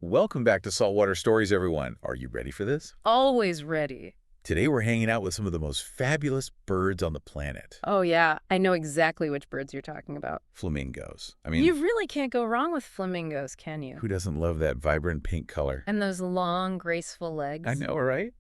Welcome back to Saltwater Stories, everyone. Are you ready for this? Always ready. Today we're hanging out with some of the most fabulous birds on the planet. Oh, yeah. I know exactly which birds you're talking about. Flamingos. You really can't go wrong with flamingos, can you? who doesn't love that vibrant pink color? And those long, graceful I legs. know, right?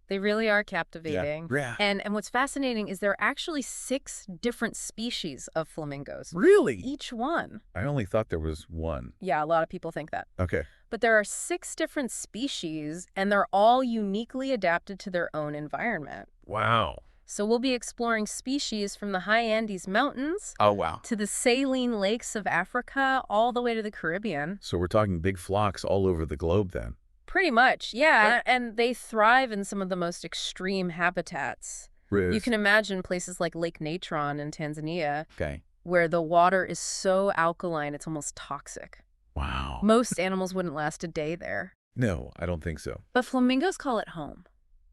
They really are captivating. Yeah. And what's fascinating is there are actually 6 different species of flamingos. Really? Each one. I only thought there was one. Yeah, a lot of people think that. Okay. But there are 6 different species, and they're all uniquely adapted to their own environment. Wow. So we'll be exploring species from the high Andes Mountains Oh, wow. to the saline lakes of Africa, all the way to the Caribbean. So we're talking big flocks all over the globe then. Pretty much, yeah. And they thrive in some of the most extreme habitats. You can imagine places like Lake Natron in Tanzania, Okay. where the water is so alkaline it's almost toxic. Wow. Most animals wouldn't last a day there. No, I don't think so. But flamingos call it home.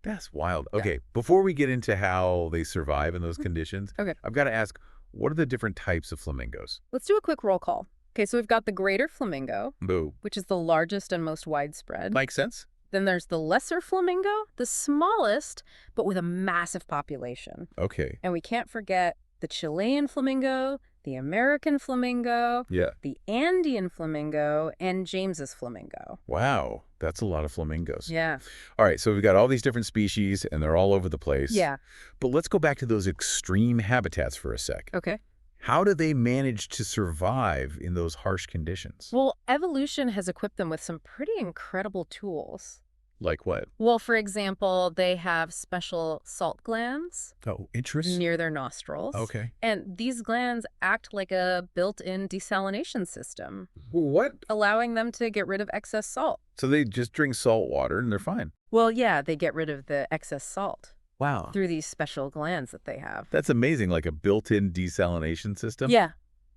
That's wild. Yeah. Okay, before we get into how they survive in those conditions, Okay. I've got to ask, what are the different types of flamingos? Let's do a quick roll call. Okay, so we've got the greater flamingo, Boo. which is the largest and most widespread. Makes sense? Then there's the lesser flamingo, the smallest, but with a massive population. Okay. And we can't forget the Chilean flamingo, the American flamingo, Yeah. the Andean flamingo, and James's flamingo. Wow. That's a lot of flamingos. Yeah. All right, so we've got all these different species, and they're all over the place. Yeah. But let's go back to those extreme habitats for a sec. Okay. How do they manage to survive in those harsh conditions? Well, evolution has equipped them with some pretty incredible tools. Like what? Well, for example, they have special salt glands Oh, interesting. near their nostrils. Okay. And these glands act like a built-in desalination system, What? allowing them to get rid of excess salt. So they just drink salt water and they're fine. Well, yeah, they get rid of the excess salt Wow. through these special glands that they have. That's amazing, like a built-in desalination system. Yeah,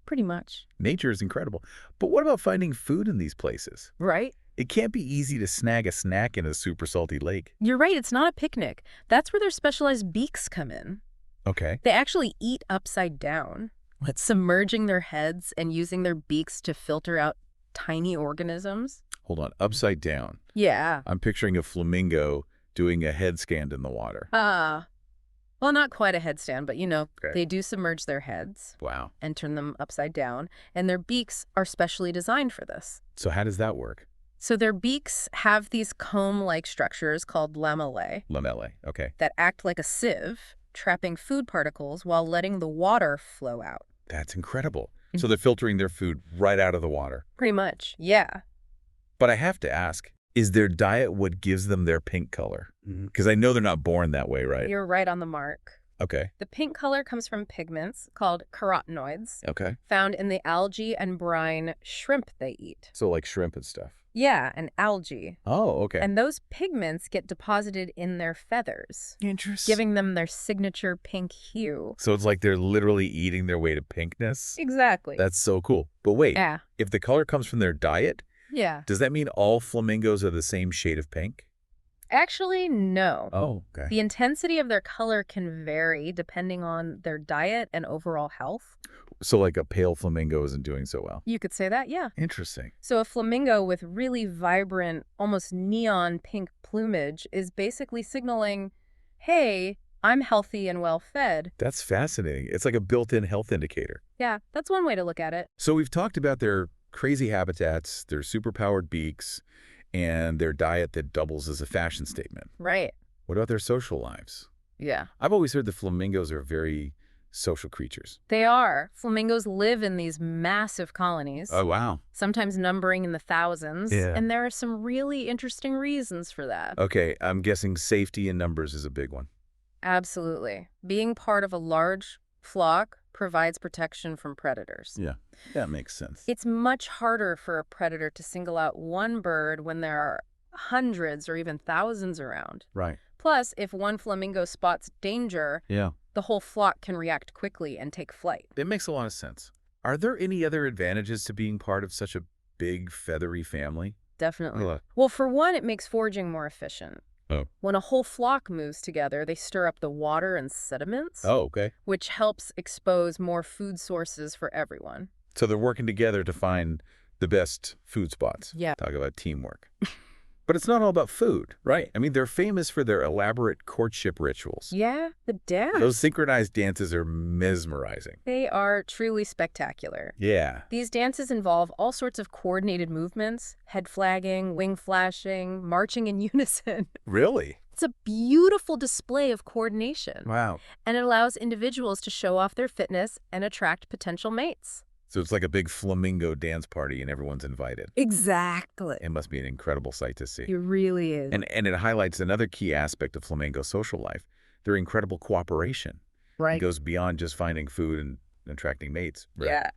pretty much. Nature is incredible. But what about finding food in these places? Right? It can't be easy to snag a snack in a super salty lake. You're right, it's not a picnic. That's where their specialized beaks come in. Okay. They actually eat upside down, submerging their heads and using their beaks to filter out tiny organisms. Hold on. Upside down. Yeah. I'm picturing a flamingo doing a head scan in the water. Well, not quite a headstand, but Okay. they do submerge their heads Wow. and turn them upside down, and their beaks are specially designed for this. So how does that work? So their beaks have these comb-like structures called lamellae Lamellae. Okay. that act like a sieve, trapping food particles while letting the water flow out. That's incredible. So they're filtering their food right out of the water. Pretty much, yeah. But I have to ask, is their diet what gives them their pink color? Because I know they're not born that way, right? You're right on the mark. Okay. The pink color comes from pigments called carotenoids Okay. found in the algae and brine shrimp they eat. So like shrimp and stuff. Yeah, and algae. Oh, okay. And those pigments get deposited in their feathers, Interesting. giving them their signature pink hue. So it's like they're literally eating their way to pinkness? Exactly. That's so cool. But wait, Yeah. if the color comes from their diet, Yeah. does that mean all flamingos are the same shade of pink? Actually, no. Oh, okay. The intensity of their color can vary depending on their diet and overall health. So like a pale flamingo isn't doing so well. You could say that, yeah. Interesting. So a flamingo with really vibrant, almost neon pink plumage is basically signaling, hey, I'm healthy and well-fed. That's fascinating. It's like a built-in health indicator. Yeah, that's one way to look at it. So we've talked about their crazy habitats, their superpowered beaks, and their diet that doubles as a fashion statement. Right. What about their social lives? Yeah. I've always heard the flamingos are very social creatures. They are. Flamingos live in these massive colonies, Oh, wow. sometimes numbering in the thousands. Yeah. And there are some really interesting reasons for that. Okay, I'm guessing safety in numbers is a big one. Absolutely. Being part of a large flock provides protection from predators. Yeah, that makes sense. It's much harder for a predator to single out one bird when there are hundreds or even thousands around. Right. Plus, if one flamingo spots danger, Yeah. the whole flock can react quickly and take flight. It makes a lot of sense. Are there any other advantages to being part of such a big, feathery family? Definitely. Ugh. Well, for one, it makes foraging more efficient. Oh. When a whole flock moves together, they stir up the water and sediments, Oh, okay. which helps expose more food sources for everyone. So they're working together to find the best food spots. Yeah. Talk about teamwork. But it's not all about food. Right. I mean, they're famous for their elaborate courtship rituals. Yeah, the dance. Those synchronized dances are mesmerizing. They are truly spectacular. Yeah. These dances involve all sorts of coordinated movements, head flagging, wing flashing, marching in unison. Really? It's a beautiful display of coordination. Wow. And it allows individuals to show off their fitness and attract potential mates. So it's like a big flamingo dance party and everyone's invited. Exactly. It must be an incredible sight to see. It really is. And it highlights another key aspect of flamingo social life, their incredible cooperation. It goes beyond just finding food and attracting mates. Right? Yeah.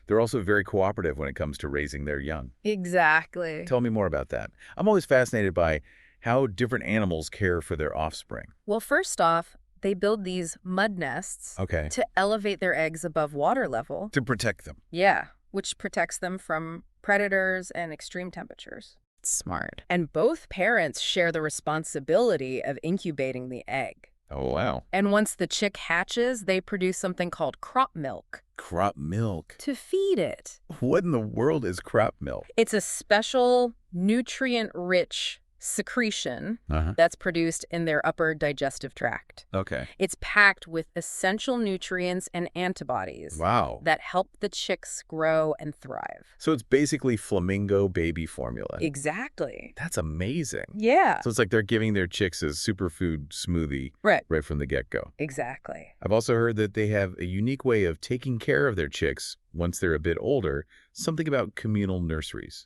They're also very cooperative when it comes to raising their young. Exactly. Tell me more about that. I'm always fascinated by how different animals care for their offspring. Well, first off, they build these mud nests to elevate their eggs above water level. To protect them. Yeah, which protects them from predators and extreme temperatures. Smart. And both parents share the responsibility of incubating the egg. Oh, wow. And once the chick hatches, they produce something called crop milk. Crop milk? To feed it. What in the world is crop milk? It's a special nutrient-rich secretion that's produced in their upper digestive tract. Okay. It's packed with essential nutrients and antibodies that help the chicks grow and thrive. So it's basically flamingo baby formula. Exactly. That's amazing. Yeah. So it's like they're giving their chicks a superfood smoothie right from the get-go. Exactly. I've also heard that they have a unique way of taking care of their chicks once they're a bit older, something about communal nurseries.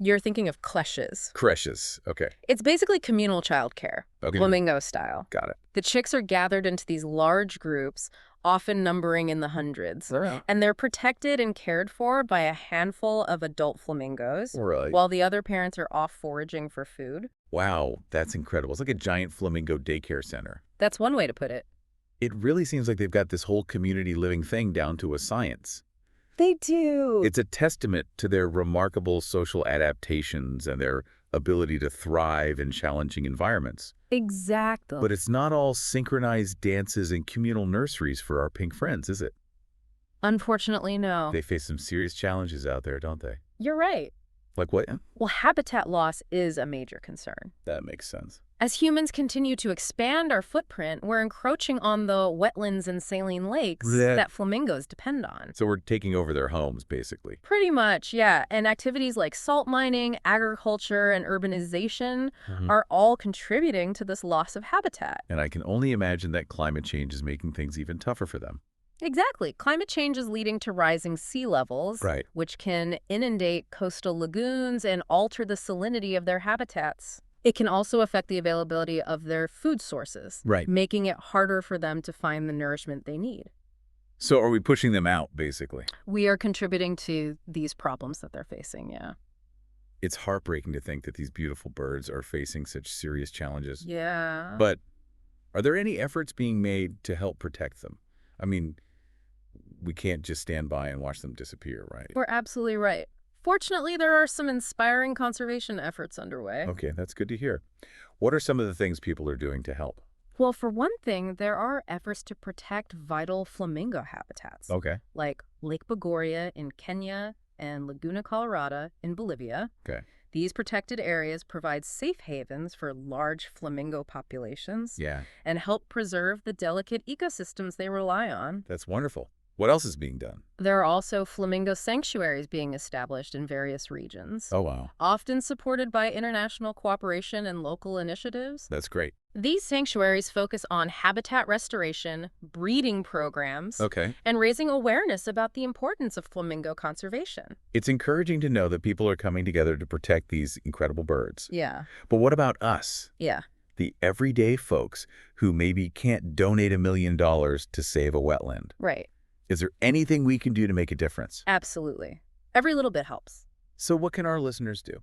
You're thinking of creches. Creches, okay. It's basically communal childcare, flamingo style. Got it. The chicks are gathered into these large groups, often numbering in the hundreds. And they're protected and cared for by a handful of adult flamingos, while the other parents are off foraging for food. Wow, that's incredible. It's like a giant flamingo daycare center. That's one way to put it. It really seems like they've got this whole community living thing down to a science. They do. It's a testament to their remarkable social adaptations and their ability to thrive in challenging environments. Exactly. But it's not all synchronized dances and communal nurseries for our pink friends, is it? Unfortunately, no. They face some serious challenges out there, don't they? You're right. Like what? Well, habitat loss is a major concern. That makes sense. As humans continue to expand our footprint, we're encroaching on the wetlands and saline lakes that flamingos depend on. So we're taking over their homes, basically. Pretty much, yeah. And activities like salt mining, agriculture, and urbanization are all contributing to this loss of habitat. And I can only imagine that climate change is making things even tougher for them. Exactly. Climate change is leading to rising sea levels, which can inundate coastal lagoons and alter the salinity of their habitats. It can also affect the availability of their food sources, making it harder for them to find the nourishment they need. So are we pushing them out, basically? We are contributing to these problems that they're facing, yeah. It's heartbreaking to think that these beautiful birds are facing such serious challenges. Yeah. But are there any efforts being made to help protect them? I mean, we can't just stand by and watch them disappear, right? We're absolutely right. Fortunately, there are some inspiring conservation efforts underway. Okay, that's good to hear. What are some of the things people are doing to help? Well, for one thing, there are efforts to protect vital flamingo habitats. Like Lake Bogoria in Kenya and Laguna Colorada in Bolivia. These protected areas provide safe havens for large flamingo populations and help preserve the delicate ecosystems they rely on. That's wonderful. What else is being done? There are also flamingo sanctuaries being established in various regions. Oh, wow. Often supported by international cooperation and local initiatives. That's great. These sanctuaries focus on habitat restoration, breeding programs, and raising awareness about the importance of flamingo conservation. It's encouraging to know that people are coming together to protect these incredible birds. Yeah. But what about us? Yeah. The everyday folks who maybe can't donate $1 million to save a wetland. Right. Is there anything we can do to make a difference? Absolutely. Every little bit helps. So what can our listeners do?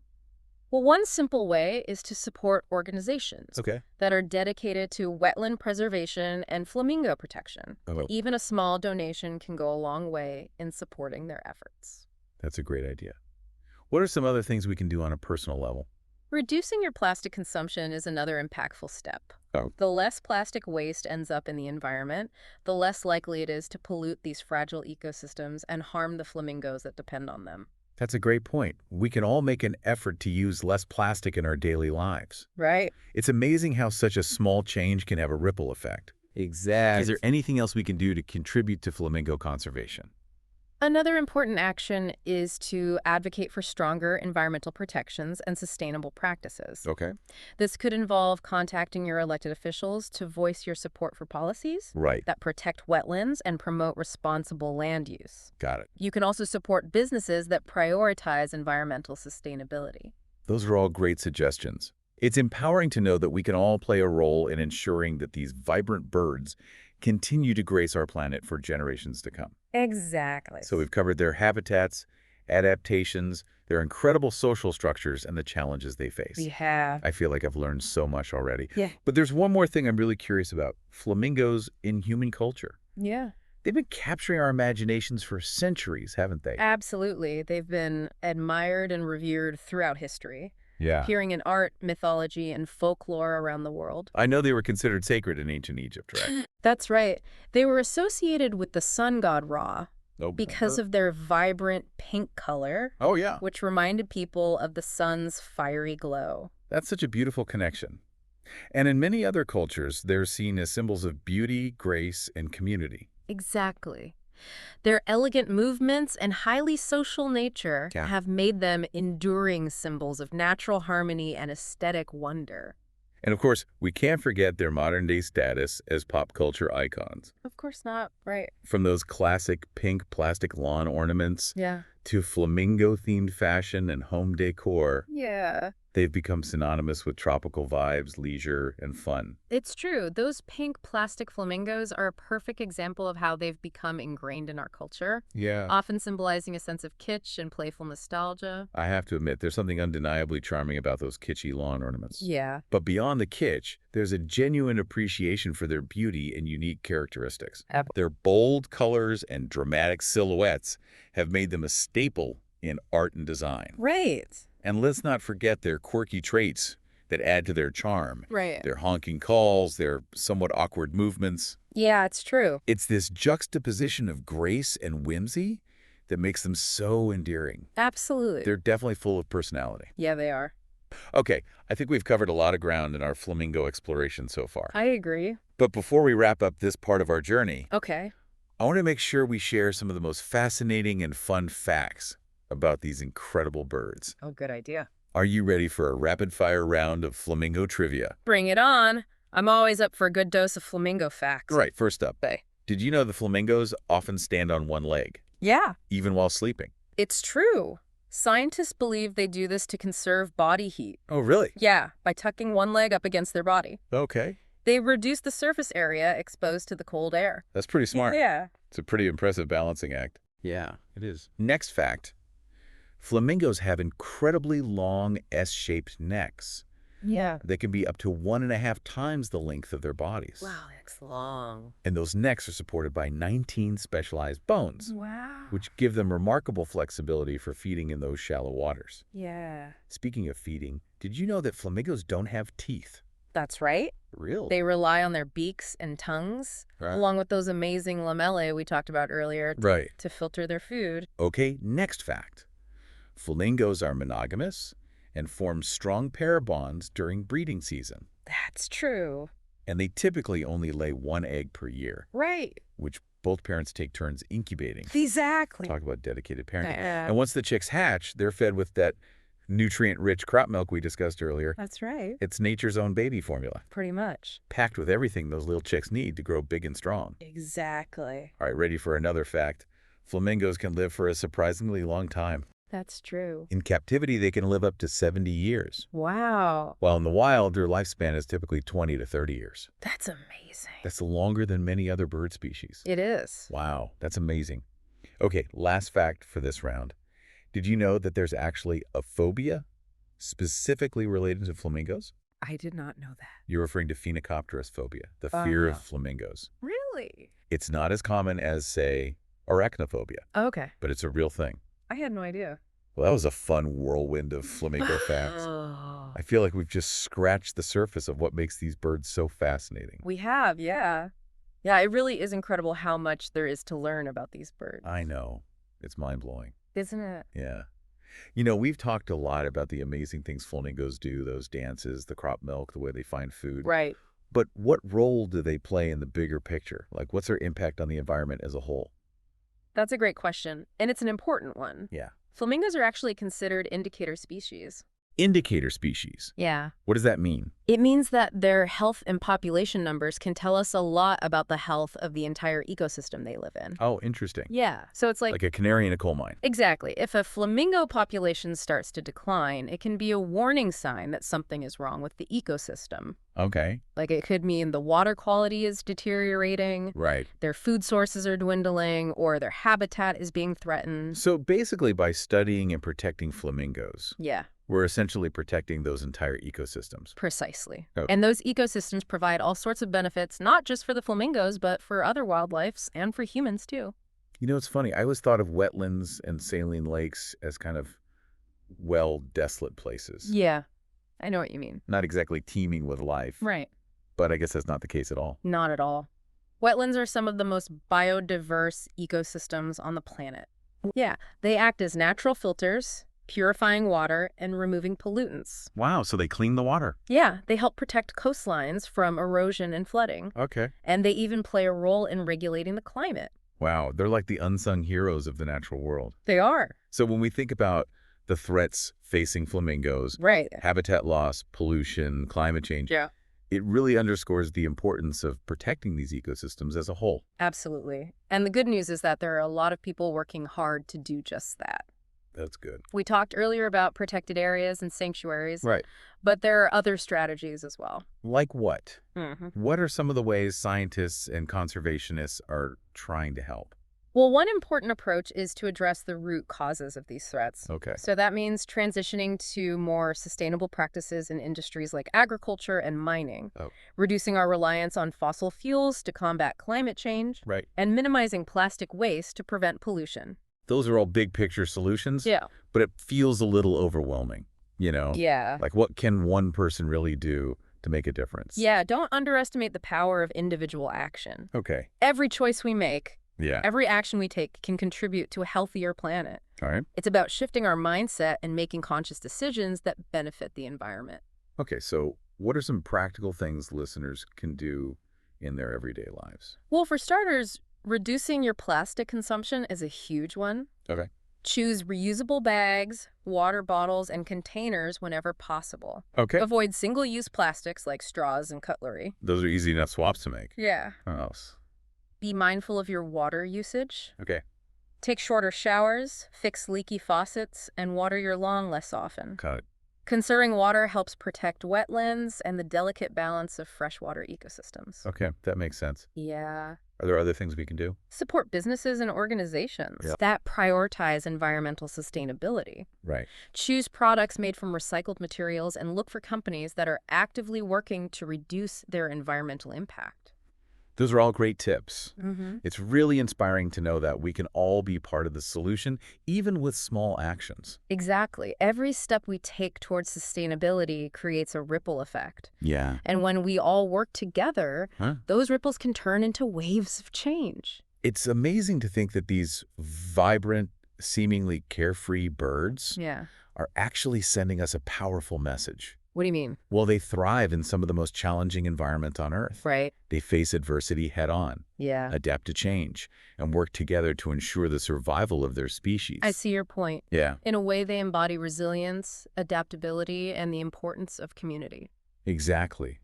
Well, one simple way is to support organizations that are dedicated to wetland preservation and flamingo protection. Even a small donation can go a long way in supporting their efforts. That's a great idea. What are some other things we can do on a personal level? Reducing your plastic consumption is another impactful step. The less plastic waste ends up in the environment, the less likely it is to pollute these fragile ecosystems and harm the flamingos that depend on them. That's a great point. We can all make an effort to use less plastic in our daily lives. Right. It's amazing how such a small change can have a ripple effect. Exactly. Is there anything else we can do to contribute to flamingo conservation? Another important action is to advocate for stronger environmental protections and sustainable practices. Okay. This could involve contacting your elected officials to voice your support for policies that protect wetlands and promote responsible land use. Got it. You can also support businesses that prioritize environmental sustainability. Those are all great suggestions. It's empowering to know that we can all play a role in ensuring that these vibrant birds continue to grace our planet for generations to come. Exactly. So we've covered their habitats, adaptations, their incredible social structures, and the challenges they face. We have. I feel like I've learned so much already. Yeah. But there's one more thing I'm really curious about. Flamingos in human culture. Yeah. They've been capturing our imaginations for centuries, haven't they? Absolutely. They've been admired and revered throughout history. Yeah. Appearing in art, mythology, and folklore around the world. I know they were considered sacred in ancient Egypt, right? That's right. They were associated with the sun god Ra because of their vibrant pink color. Oh, yeah. Which reminded people of the sun's fiery glow. That's such a beautiful connection. And in many other cultures, they're seen as symbols of beauty, grace, and community. Exactly. Their elegant movements and highly social nature have made them enduring symbols of natural harmony and aesthetic wonder. And of course, we can't forget their modern-day status as pop culture icons. Of course not, right. From those classic pink plastic lawn ornaments to flamingo-themed fashion and home decor. Yeah. They've become synonymous with tropical vibes, leisure, and fun. It's true. Those pink plastic flamingos are a perfect example of how they've become ingrained in our culture. Yeah. Often symbolizing a sense of kitsch and playful nostalgia. I have to admit, there's something undeniably charming about those kitschy lawn ornaments. Yeah. But beyond the kitsch, there's a genuine appreciation for their beauty and unique characteristics. Their bold colors and dramatic silhouettes have made them a staple in art and design. Right. And let's not forget their quirky traits that add to their charm. Right. Their honking calls, their somewhat awkward movements. Yeah, it's true. It's this juxtaposition of grace and whimsy that makes them so endearing. Absolutely. They're definitely full of personality. Yeah, they are. Okay, I think we've covered a lot of ground in our flamingo exploration so far. I agree. But before we wrap up this part of our journey, okay, I want to make sure we share some of the most fascinating and fun facts about these incredible birds. Oh, good idea. Are you ready for a rapid-fire round of flamingo trivia? Bring it on. I'm always up for a good dose of flamingo facts. Right, first up. Did you know the flamingos often stand on one leg? Yeah. Even while sleeping? It's true. Scientists believe they do this to conserve body heat. Oh, really? Yeah, by tucking one leg up against their body. Okay. They reduce the surface area exposed to the cold air. That's pretty smart. Yeah. It's a pretty impressive balancing act. Yeah, it is. Next fact. Flamingos have incredibly long S-shaped necks. Yeah. They can be up to 1.5 times the length of their bodies. Wow, that's long. And those necks are supported by 19 specialized bones. Wow. Which give them remarkable flexibility for feeding in those shallow waters. Yeah. Speaking of feeding, did you know that flamingos don't have teeth? That's right. Really? They rely on their beaks and tongues, along with those amazing lamellae we talked about earlier, to filter their food. Okay, next fact. Flamingos are monogamous and form strong pair bonds during breeding season. That's true. And they typically only lay 1 egg per year. Right. Which both parents take turns incubating. Exactly. Talk about dedicated parenting. And once the chicks hatch, they're fed with that nutrient-rich crop milk we discussed earlier. That's right. It's nature's own baby formula. Pretty much. Packed with everything those little chicks need to grow big and strong. Exactly. All right, ready for another fact. Flamingos can live for a surprisingly long time. That's true. In captivity, they can live up to 70 years. Wow. While in the wild, their lifespan is typically 20 to 30 years. That's amazing. That's longer than many other bird species. It is. Wow, that's amazing. Okay, last fact for this round. Did you know that there's actually a phobia specifically related to flamingos? I did not know that. You're referring to phenocopterus phobia, the fear of flamingos. Really? It's not as common as, say, arachnophobia. Okay. But it's a real thing. I had no idea. Well, that was a fun whirlwind of flamingo facts. I feel like we've just scratched the surface of what makes these birds so fascinating. We have, yeah. Yeah, it really is incredible how much there is to learn about these birds. I know. It's mind-blowing. Isn't it? Yeah. We've talked a lot about the amazing things flamingos do, those dances, the crop milk, the way they find food. Right. But what role do they play in the bigger picture? Like, what's their impact on the environment as a whole? That's a great question, and it's an important one. Yeah. Flamingos are actually considered indicator species. Indicator species. Yeah. What does that mean? It means that their health and population numbers can tell us a lot about the health of the entire ecosystem they live in. Oh, interesting. Yeah. So it's Like a canary in a coal mine. Exactly. If a flamingo population starts to decline, it can be a warning sign that something is wrong with the ecosystem. Okay. Like it could mean the water quality is deteriorating, Right. their food sources are dwindling, or their habitat is being threatened. So basically, by studying and protecting flamingos, Yeah. we're essentially protecting those entire ecosystems. Precisely. Oh. And those ecosystems provide all sorts of benefits, not just for the flamingos, but for other wildlife and for humans, too. It's funny. I always thought of wetlands and saline lakes as kind of, desolate places. Yeah, I know what you mean. Not exactly teeming with life. Right. But I guess that's not the case at all. Not at all. Wetlands are some of the most biodiverse ecosystems on the planet. Yeah, they act as natural filters, purifying water and removing pollutants. Wow, so they clean the water. Yeah, they help protect coastlines from erosion and flooding. Okay. And they even play a role in regulating the climate. Wow, they're like the unsung heroes of the natural world. They are. So when we think about the threats facing flamingos, Right. habitat loss, pollution, climate change, Yeah. it really underscores the importance of protecting these ecosystems as a whole. Absolutely. And the good news is that there are a lot of people working hard to do just that. That's good. We talked earlier about protected areas and sanctuaries, Right. but there are other strategies as well. Like what? Mm-hmm. What are some of the ways scientists and conservationists are trying to help? Well, one important approach is to address the root causes of these threats. Okay. So that means transitioning to more sustainable practices in industries like agriculture and mining, reducing our reliance on fossil fuels to combat climate change, Right. and minimizing plastic waste to prevent pollution. Those are all big picture solutions. Yeah. But it feels a little overwhelming, Yeah. Like, what can one person really do to make a difference? Yeah, don't underestimate the power of individual action. Okay. Every choice we make, Yeah. every action we take can contribute to a healthier planet. All right. It's about shifting our mindset and making conscious decisions that benefit the environment. Okay, so what are some practical things listeners can do in their everyday lives? Well, for starters, reducing your plastic consumption is a huge one. Okay. Choose reusable bags, water bottles, and containers whenever possible. Okay. Avoid single-use plastics like straws and cutlery. Those are easy enough swaps to make. Yeah. What else? Be mindful of your water usage. Okay. Take shorter showers, fix leaky faucets, and water your lawn less often. Got it. Conserving water helps protect wetlands and the delicate balance of freshwater ecosystems. Okay, that makes sense. Yeah. Are there other things we can do? Support businesses and organizations that prioritize environmental sustainability. Right. Choose products made from recycled materials and look for companies that are actively working to reduce their environmental impact. Those are all great tips. Mm-hmm. It's really inspiring to know that we can all be part of the solution, even with small actions. Exactly. Every step we take towards sustainability creates a ripple effect. Yeah. And when we all work together, those ripples can turn into waves of change. It's amazing to think that these vibrant, seemingly carefree birds are actually sending us a powerful message. What do you mean? Well, they thrive in some of the most challenging environments on Earth. Right. They face adversity head-on, adapt to change, and work together to ensure the survival of their species. I see your point. Yeah. In a way, they embody resilience, adaptability, and the importance of community. Exactly.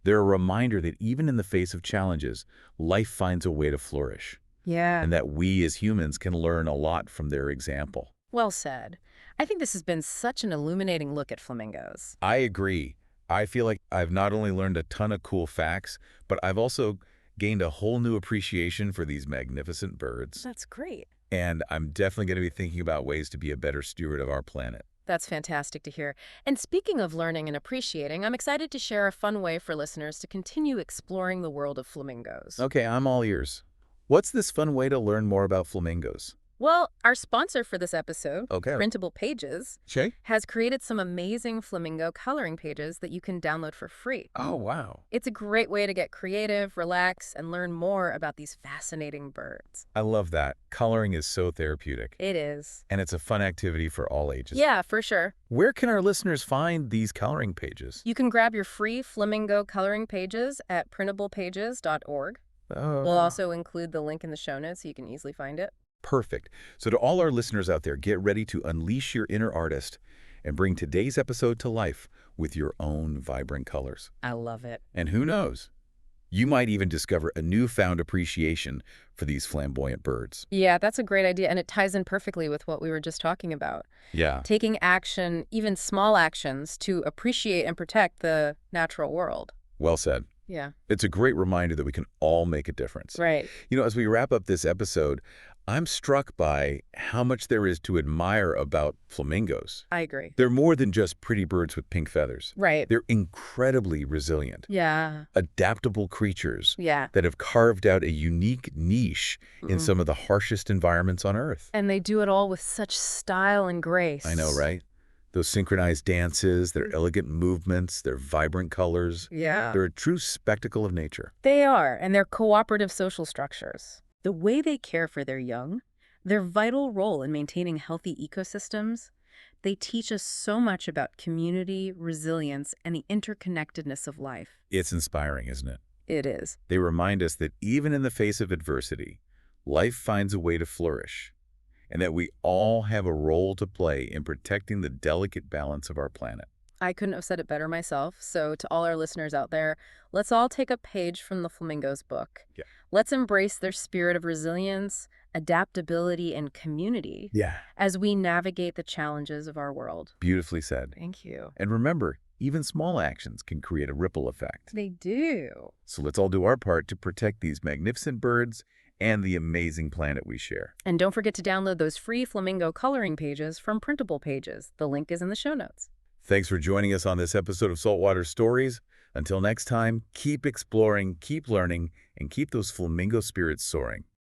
They're a reminder that even in the face of challenges, life finds a way to flourish. Yeah. And that we as humans can learn a lot from their example. Well said. I think this has been such an illuminating look at flamingos. I agree. I feel like I've not only learned a ton of cool facts, but I've also gained a whole new appreciation for these magnificent birds. That's great. And I'm definitely going to be thinking about ways to be a better steward of our planet. That's fantastic to hear. And speaking of learning and appreciating, I'm excited to share a fun way for listeners to continue exploring the world of flamingos. Okay, I'm all ears. What's this fun way to learn more about flamingos? Well, our sponsor for this episode, Okay. Printable Pages, Shay? has created some amazing flamingo coloring pages that you can download for free. Oh, wow. It's a great way to get creative, relax, and learn more about these fascinating birds. I love that. Coloring is so therapeutic. It is. And it's a fun activity for all ages. Yeah, for sure. Where can our listeners find these coloring pages? You can grab your free flamingo coloring pages at printablepages.org. Oh. We'll also include the link in the show notes so you can easily find it. Perfect. So to all our listeners out there, get ready to unleash your inner artist and bring today's episode to life with your own vibrant colors. I love it. And who knows? You might even discover a newfound appreciation for these flamboyant birds. Yeah, that's a great idea, and it ties in perfectly with what we were just talking about. Yeah. Taking action, even small actions, to appreciate and protect the natural world. Well said. Yeah. It's a great reminder that we can all make a difference. Right. As we wrap up this episode, I'm struck by how much there is to admire about flamingos. I agree. They're more than just pretty birds with pink feathers. Right. They're incredibly resilient, Yeah. adaptable creatures Yeah. that have carved out a unique niche in some of the harshest environments on Earth. And they do it all with such style and grace. I know, right? Those synchronized dances, their elegant movements, their vibrant colors. Yeah. They're a true spectacle of nature. They are, and they're cooperative social structures. The way they care for their young, their vital role in maintaining healthy ecosystems, they teach us so much about community, resilience, and the interconnectedness of life. It's inspiring, isn't it? It is. They remind us that even in the face of adversity, life finds a way to flourish, and that we all have a role to play in protecting the delicate balance of our planet. I couldn't have said it better myself. So to all our listeners out there, let's all take a page from the Flamingos book. Yeah. Let's embrace their spirit of resilience, adaptability, and community as we navigate the challenges of our world. Beautifully said. Thank you. And remember, even small actions can create a ripple effect. They do. So let's all do our part to protect these magnificent birds and the amazing planet we share. And don't forget to download those free flamingo coloring pages from Printable Pages. The link is in the show notes. Thanks for joining us on this episode of Saltwater Stories. Until next time, keep exploring, keep learning, and keep those flamingo spirits soaring.